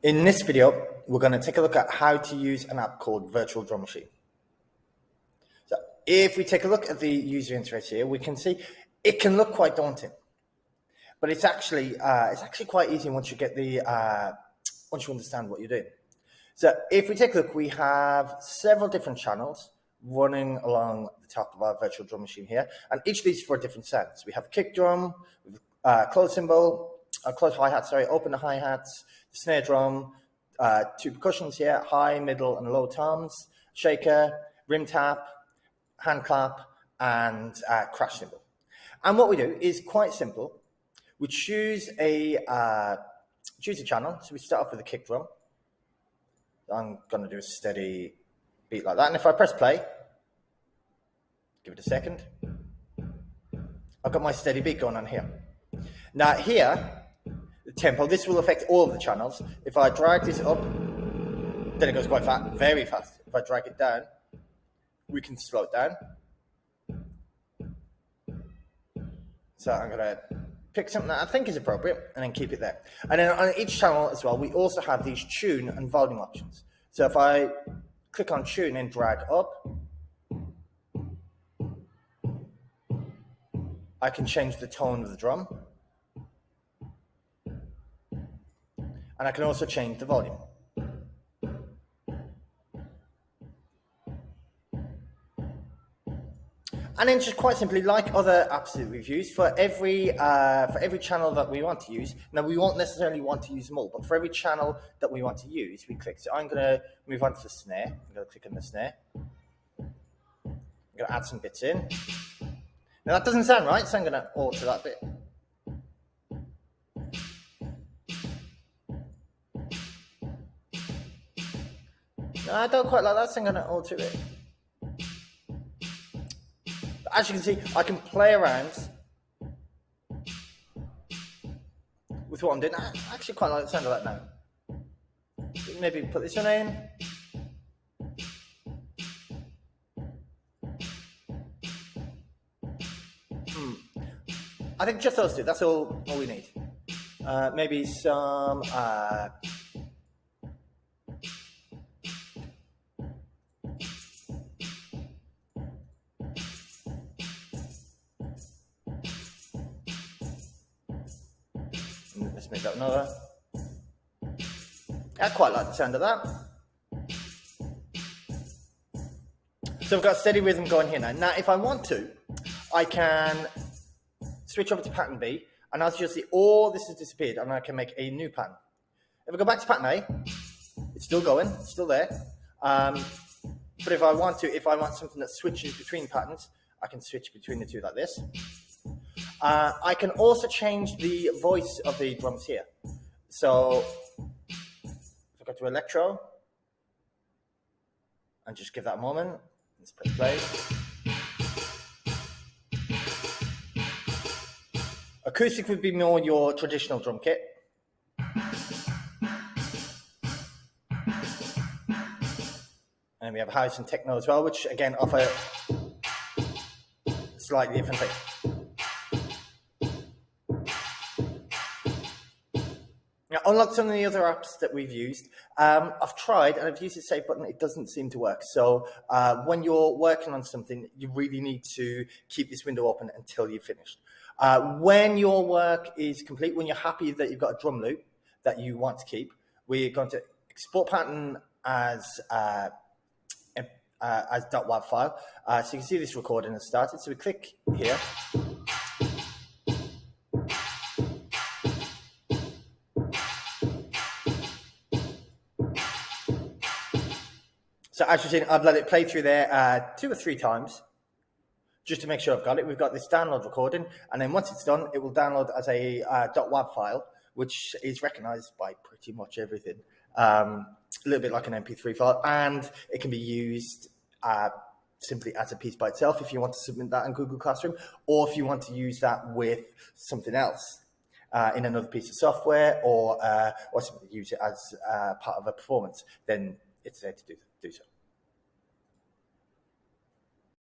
In this video, we're going to take a look at how to use an app called Virtual Drum Machine. So if we take a look at the user interface here, we can see it can look quite daunting, but it's actually quite easy once you get once you understand what you're doing. So if we take a look, we have several different channels running along the top of our virtual drum machine here, and each of these for different sounds. We have a kick drum, close cymbal, close hi-hat, open the hi-hats, the snare drum, two percussions here, high, middle, and low toms, shaker, rim tap, hand clap, and crash cymbal. And what we do is quite simple. We choose a channel. So we start off with a kick drum. I'm going to do a steady beat like that. And if I press play, give it a second, I've got my steady beat going on here. Now here, the tempo, this will affect all of the channels. If I drag this up, then it goes quite fast, very fast. If I drag it down, we can slow it down. So I'm going to pick something that I think is appropriate and then keep it there. And then on each channel as well, we also have these tune and volume options. So if I click on tune and drag up, I can change the tone of the drum. And I can also change the volume. And then just quite simply, like other apps that we've used, for every channel that we want to use, now we won't necessarily want to use them all, but for every channel that we want to use, we click. So I'm going to move on to the snare. I'm going to click on the snare. I'm going to add some bits in. Now that doesn't sound right, so I'm going to alter that bit. No, I don't quite like that, so I'm going to alter it. As you can see, I can play around with what I'm doing. I actually quite like the sound of that now. Maybe put this one in. I think just those two, that's all we need. Maybe some... let's make that another. I quite like the sound of that. So we've got a steady rhythm going here now. Now, if I want to, I can switch over to pattern B, and as you'll see, all this has disappeared, and I can make a new pattern. If I go back to pattern A, it's still going, it's still there. But if I want something that switches between patterns, I can switch between the two like this. I can also change the voice of the drums here. So if I go to electro and just give that a moment, let's press play. Acoustic would be more your traditional drum kit. And we have house and techno as well, which again offer a slightly different thing. Now, unlike some of the other apps that we've used, I've tried and I've used the save button. It doesn't seem to work. So when you're working on something, you really need to keep this window open until you've finished. When your work is complete, when you're happy that you've got a drum loop that you want to keep, we're going to export pattern as .wav file. So you can see this recording has started. So we click here. So as you've seen, I've let it play through there 2 or 3 times just to make sure I've got it. We've got this download recording, and then once it's done, it will download as a .wav file, which is recognized by pretty much everything. A little bit like an MP3 file, and it can be used simply as a piece by itself if you want to submit that in Google Classroom, or if you want to use that with something else in another piece of software, or simply use it as part of a performance, then it's there to do so.